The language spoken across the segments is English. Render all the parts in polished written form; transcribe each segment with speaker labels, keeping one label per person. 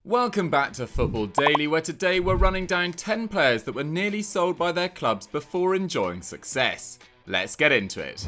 Speaker 1: Welcome back to Football Daily, where today we're running down 10 players that were nearly sold by their clubs before enjoying success. Let's get into it.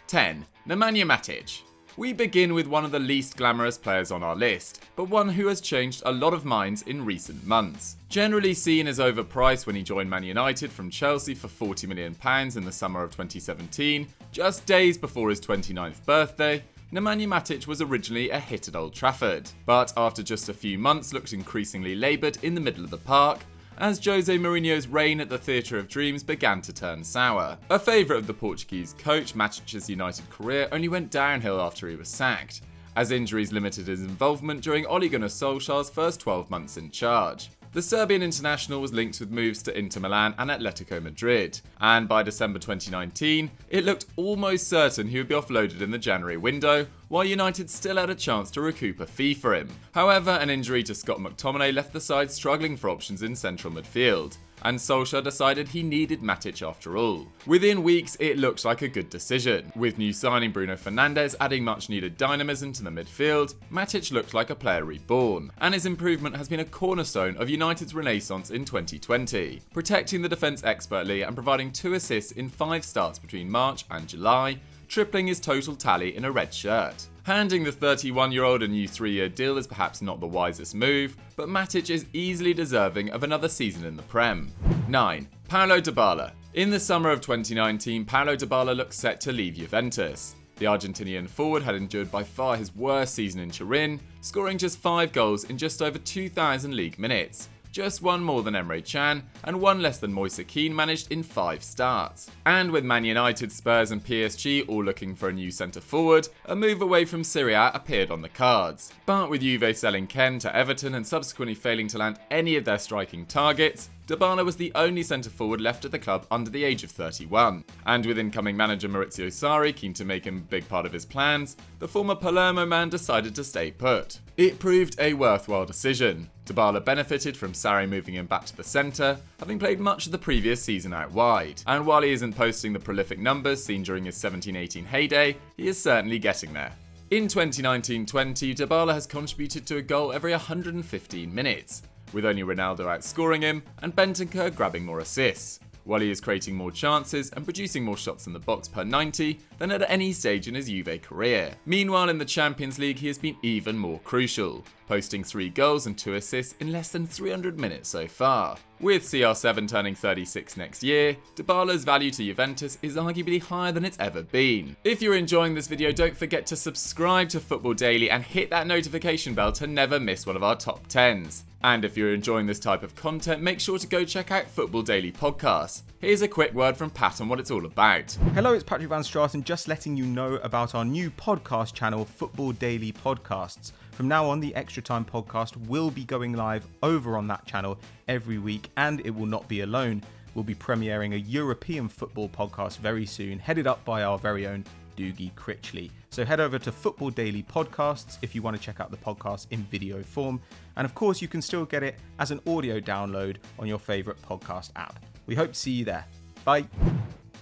Speaker 1: 10. Nemanja Matic. We begin with one of the least glamorous players on our list, but one who has changed a lot of minds in recent months. Generally seen as overpriced when he joined Man United from Chelsea for £40 million in the summer of 2017, just days before his 29th birthday, Nemanja Matic was originally a hit at Old Trafford, but after just a few months looked increasingly laboured in the middle of the park, as Jose Mourinho's reign at the Theatre of Dreams began to turn sour. A favourite of the Portuguese coach, Matic's United career only went downhill after he was sacked, as injuries limited his involvement during Ole Gunnar Solskjaer's first 12 months in charge. The Serbian international was linked with moves to Inter Milan and Atletico Madrid, and by December 2019, it looked almost certain he would be offloaded in the January window, while United still had a chance to recoup a fee for him. However, an injury to Scott McTominay left the side struggling for options in central midfield, and Solskjaer decided he needed Matic after all. Within weeks, it looked like a good decision. With new signing Bruno Fernandes adding much needed dynamism to the midfield, Matic looked like a player reborn, and his improvement has been a cornerstone of United's renaissance in 2020, protecting the defence expertly and providing 2 assists in 5 starts between March and July, tripling his total tally in a red shirt. Handing the 31-year-old a new 3-year deal is perhaps not the wisest move, but Matic is easily deserving of another season in the Prem. 9. Paulo Dybala. In the summer of 2019, Paulo Dybala looked set to leave Juventus. The Argentinian forward had endured by far his worst season in Turin, scoring just 5 goals in just over 2,000 league minutes. Just one more than Emre Can, and one less than Moise Kean managed in 5 starts. And with Man United, Spurs and PSG all looking for a new centre-forward, a move away from Serie A appeared on the cards. But with Juve selling Ken to Everton and subsequently failing to land any of their striking targets, Dybala was the only centre-forward left at the club under the age of 31. And with incoming manager Maurizio Sarri keen to make him a big part of his plans, the former Palermo man decided to stay put. It proved a worthwhile decision. Dybala benefited from Sarri moving him back to the centre, having played much of the previous season out wide. And while he isn't posting the prolific numbers seen during his 17-18 heyday, he is certainly getting there. In 2019-20, Dybala has contributed to a goal every 115 minutes, with only Ronaldo outscoring him and Bentancur grabbing more assists, while he is creating more chances and producing more shots in the box per 90 than at any stage in his Juve career. Meanwhile, in the Champions League, he has been even more crucial, posting 3 goals and 2 assists in less than 300 minutes so far. With CR7 turning 36 next year, Dybala's value to Juventus is arguably higher than it's ever been. If you're enjoying this video, don't forget to subscribe to Football Daily and hit that notification bell to never miss one of our top 10s. And if you're enjoying this type of content, make sure to go check out Football Daily Podcast. Here's a quick word from Pat on what it's all about.
Speaker 2: Hello, it's Patrick Van Straten, just letting you know about our new podcast channel, Football Daily Podcasts. From now on, the Extra Time podcast will be going live over on that channel every week, and it will not be alone. We'll be premiering a European football podcast very soon, headed up by our very own Doogie Critchley. So head over to Football Daily Podcasts if you want to check out the podcast in video form. And of course, you can still get it as an audio download on your favourite podcast app. We hope to see you there. Bye.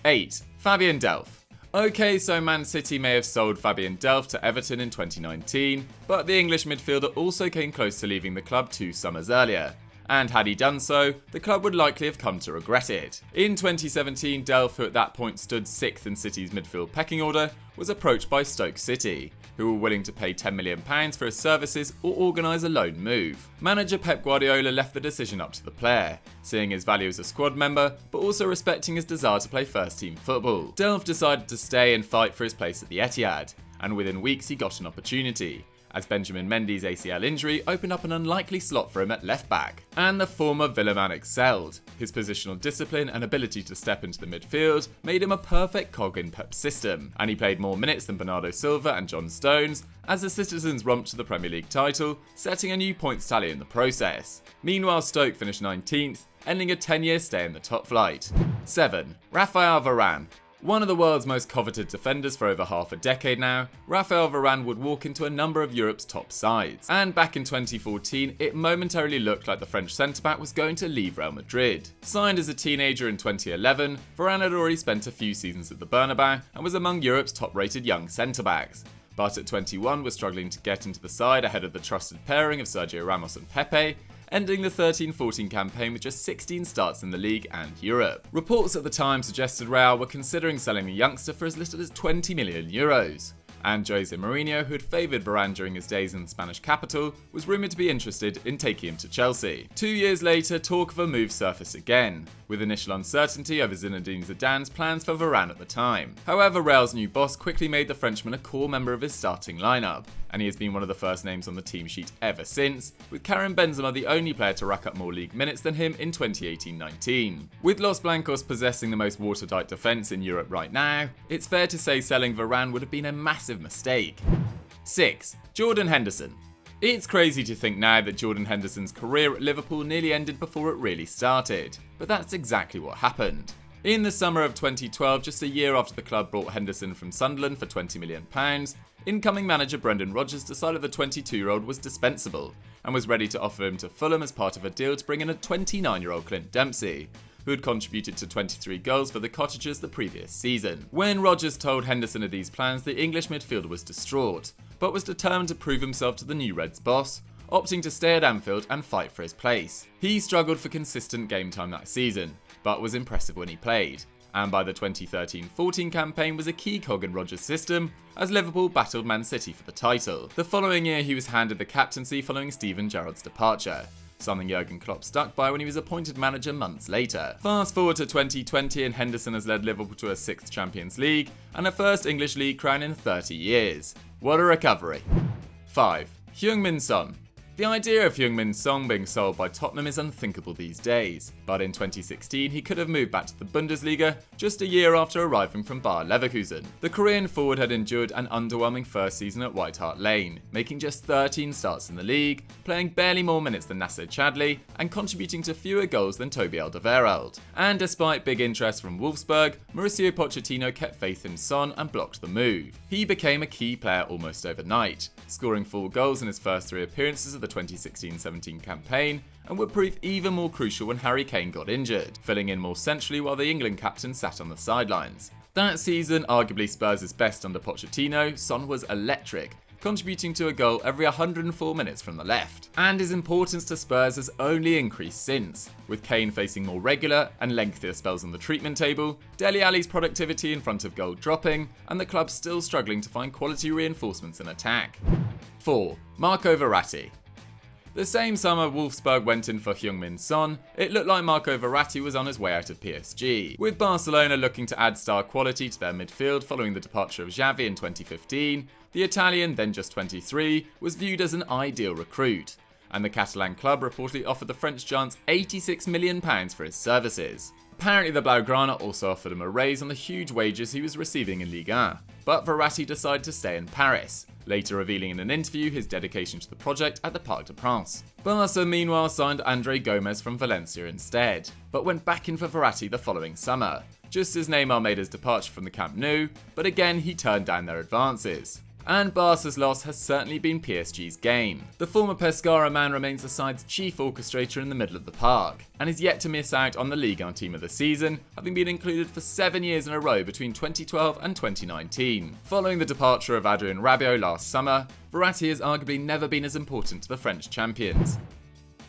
Speaker 1: 8. Fabian Delph. Okay, so Man City may have sold Fabian Delph to Everton in 2019, but the English midfielder also came close to leaving the club 2 summers earlier. And had he done so, the club would likely have come to regret it. In 2017, Delph, who at that point stood 6th in City's midfield pecking order, was approached by Stoke City, who were willing to pay £10 million for his services or organise a loan move. Manager Pep Guardiola left the decision up to the player, seeing his value as a squad member, but also respecting his desire to play first-team football. Delph decided to stay and fight for his place at the Etihad, and within weeks he got an opportunity, as Benjamin Mendy's ACL injury opened up an unlikely slot for him at left back. And the former Villa man excelled. His positional discipline and ability to step into the midfield made him a perfect cog in Pep's system, and he played more minutes than Bernardo Silva and John Stones as the Citizens romped to the Premier League title, setting a new points tally in the process. Meanwhile, Stoke finished 19th, ending a 10-year stay in the top flight. 7. Raphaël Varane. One of the world's most coveted defenders for over half a decade now, Raphaël Varane would walk into a number of Europe's top sides. And back in 2014, it momentarily looked like the French centre-back was going to leave Real Madrid. Signed as a teenager in 2011, Varane had already spent a few seasons at the Bernabeu and was among Europe's top-rated young centre-backs. but at 21 was struggling to get into the side ahead of the trusted pairing of Sergio Ramos and Pepe, ending the 13-14 campaign with just 16 starts in the league and Europe. Reports at the time suggested Real were considering selling the youngster for as little as €20 million. And Jose Mourinho, who had favoured Varane during his days in the Spanish capital, was rumoured to be interested in taking him to Chelsea. 2 years later, talk of a move surfaced again, with initial uncertainty over Zinedine Zidane's plans for Varane at the time. However, Real's new boss quickly made the Frenchman a core member of his starting lineup, and he has been one of the first names on the team sheet ever since, with Karim Benzema the only player to rack up more league minutes than him in 2018-19. With Los Blancos possessing the most watertight defence in Europe right now, it's fair to say selling Varane would have been a massive mistake. 6. Jordan Henderson. It's crazy to think now that Jordan Henderson's career at Liverpool nearly ended before it really started, but that's exactly what happened. In the summer of 2012, just a year after the club brought Henderson from Sunderland for £20 million, incoming manager Brendan Rodgers decided the 22-year-old was dispensable and was ready to offer him to Fulham as part of a deal to bring in a 29-year-old Clint Dempsey, who had contributed to 23 goals for the Cottagers the previous season. When Rodgers told Henderson of these plans, the English midfielder was distraught, but was determined to prove himself to the new Reds boss, opting to stay at Anfield and fight for his place. He struggled for consistent game time that season, but was impressive when he played, and by the 2013-14 campaign was a key cog in Rodgers' system as Liverpool battled Man City for the title. The following year he was handed the captaincy following Steven Gerrard's departure, something Jurgen Klopp stuck by when he was appointed manager months later. Fast forward to 2020 and Henderson has led Liverpool to a 6th Champions League and a first English league crown in 30 years. What a recovery. 5. Heung-Min Son. The idea of Heung-Min Son being sold by Tottenham is unthinkable these days, but in 2016 he could have moved back to the Bundesliga just a year after arriving from Bayer Leverkusen. The Korean forward had endured an underwhelming first season at White Hart Lane, making just 13 starts in the league, playing barely more minutes than Nasser Chadli, and contributing to fewer goals than Toby Alderweireld. And despite big interest from Wolfsburg, Mauricio Pochettino kept faith in Son and blocked the move. He became a key player almost overnight, scoring 4 goals in his first 3 appearances of the 2016-17 campaign, and would prove even more crucial when Harry Kane got injured, filling in more centrally while the England captain sat on the sidelines. That season, arguably Spurs' best under Pochettino, Son was electric, contributing to a goal every 104 minutes from the left. And his importance to Spurs has only increased since, with Kane facing more regular and lengthier spells on the treatment table, Dele Alli's productivity in front of goal dropping, and the club still struggling to find quality reinforcements in attack. 4. Marco Verratti. The same summer Wolfsburg went in for Heung-Min Son, it looked like Marco Verratti was on his way out of PSG. With Barcelona looking to add star quality to their midfield following the departure of Xavi in 2015, the Italian, then just 23, was viewed as an ideal recruit, and the Catalan club reportedly offered the French giants £86 million for his services. Apparently the Blaugrana also offered him a raise on the huge wages he was receiving in Ligue 1, but Verratti decided to stay in Paris, later revealing in an interview his dedication to the project at the Parc des Princes. Barca meanwhile signed Andre Gomes from Valencia instead, but went back in for Verratti the following summer, just as Neymar made his departure from the Camp Nou, but again he turned down their advances. And Barca's loss has certainly been PSG's gain. The former Pescara man remains the side's chief orchestrator in the middle of the park, and is yet to miss out on the Ligue 1 team of the season, having been included for 7 years in a row between 2012 and 2019. Following the departure of Adrien Rabiot last summer, Verratti has arguably never been as important to the French champions.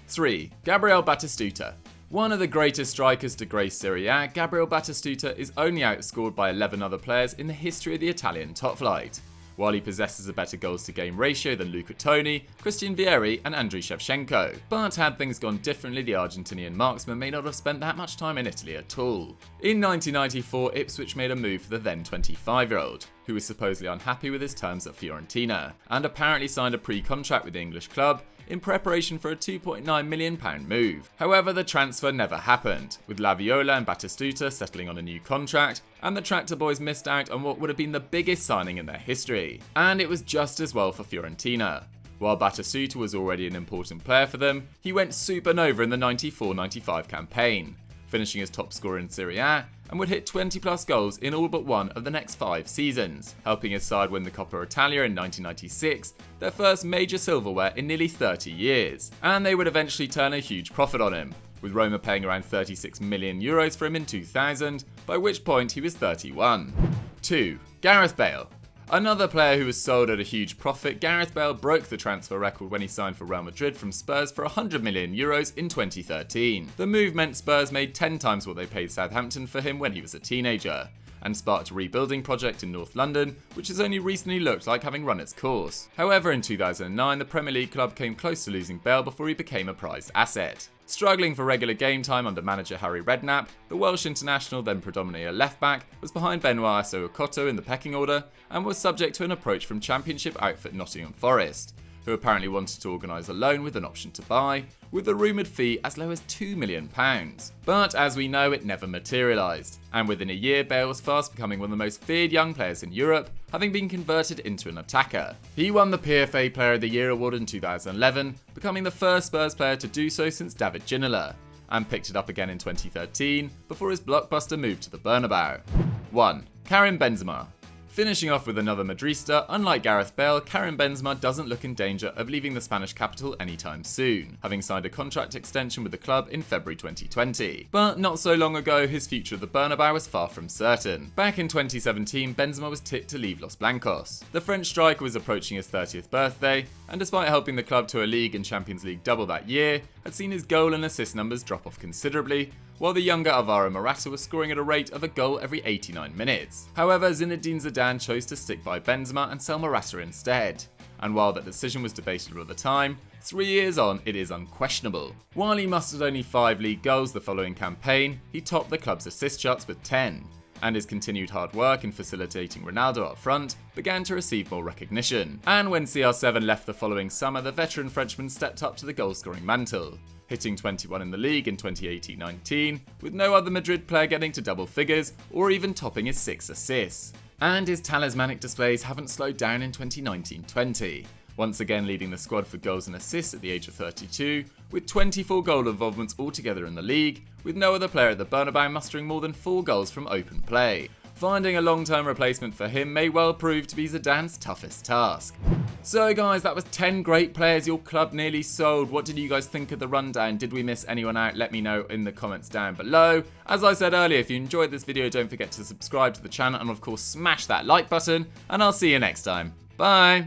Speaker 1: 3. Gabriel Batistuta. One of the greatest strikers to grace Serie A, Gabriel Batistuta is only outscored by 11 other players in the history of the Italian top flight. While he possesses a better goals-to-game ratio than Luca Toni, Christian Vieri and Andriy Shevchenko. But had things gone differently, the Argentinian marksman may not have spent that much time in Italy at all. In 1994, Ipswich made a move for the then 25-year-old, who was supposedly unhappy with his terms at Fiorentina, and apparently signed a pre-contract with the English club in preparation for a £2.9 million move. However, the transfer never happened, with Laviola and Batistuta settling on a new contract, and the Tractor Boys missed out on what would have been the biggest signing in their history. And it was just as well for Fiorentina. While Batistuta was already an important player for them, he went supernova in the 94-95 campaign, finishing as top scorer in Serie A, and would hit 20 plus goals in all but one of the next 5 seasons, helping his side win the Coppa Italia in 1996, their first major silverware in nearly 30 years. And they would eventually turn a huge profit on him, with Roma paying around €36 million for him in 2000, by which point he was 31. 2. Gareth Bale. Another player who was sold at a huge profit, Gareth Bale broke the transfer record when he signed for Real Madrid from Spurs for €100 million in 2013. The move meant Spurs made 10 times what they paid Southampton for him when he was a teenager, and sparked a rebuilding project in North London, which has only recently looked like having run its course. However, in 2009, the Premier League club came close to losing Bale before he became a prized asset. Struggling for regular game time under manager Harry Redknapp, the Welsh international, then predominantly a left-back, was behind Benoit Assou-Ekotto in the pecking order and was subject to an approach from Championship outfit Nottingham Forest, who apparently wanted to organise a loan with an option to buy, with the rumoured fee as low as £2 million. But as we know, it never materialised, and within a year Bale was fast becoming one of the most feared young players in Europe, having been converted into an attacker. He won the PFA Player of the Year award in 2011, becoming the first Spurs player to do so since David Ginola, and picked it up again in 2013 before his blockbuster move to the Bernabeu. 1. Karim Benzema. Finishing off with another Madrista, unlike Gareth Bale, Karim Benzema doesn't look in danger of leaving the Spanish capital anytime soon, having signed a contract extension with the club in February 2020. But not so long ago, his future at the Bernabeu was far from certain. Back in 2017, Benzema was tipped to leave Los Blancos. The French striker was approaching his 30th birthday, and despite helping the club to a League and Champions League double that year, had seen his goal and assist numbers drop off considerably, while the younger Alvaro Morata was scoring at a rate of a goal every 89 minutes. However, Zinedine Zidane chose to stick by Benzema and sell Morata instead. And while that decision was debatable at the time, 3 years on, it is unquestionable. While he mustered only 5 league goals the following campaign, he topped the club's assist charts with 10. And his continued hard work in facilitating Ronaldo up front began to receive more recognition. And when CR7 left the following summer, the veteran Frenchman stepped up to the goal-scoring mantle, hitting 21 in the league in 2018-19, with no other Madrid player getting to double figures or even topping his 6 assists. And his talismanic displays haven't slowed down in 2019-20, once again leading the squad for goals and assists at the age of 32, with 24 goal involvements altogether in the league, with no other player at the Bernabeu mustering more than 4 goals from open play. Finding a long-term replacement for him may well prove to be Zidane's toughest task. So guys, that was 10 great players your club nearly sold. What did you guys think of the rundown? Did we miss anyone out? Let me know in the comments down below. As I said earlier, if you enjoyed this video, don't forget to subscribe to the channel and of course smash that like button, and I'll see you next time. Bye!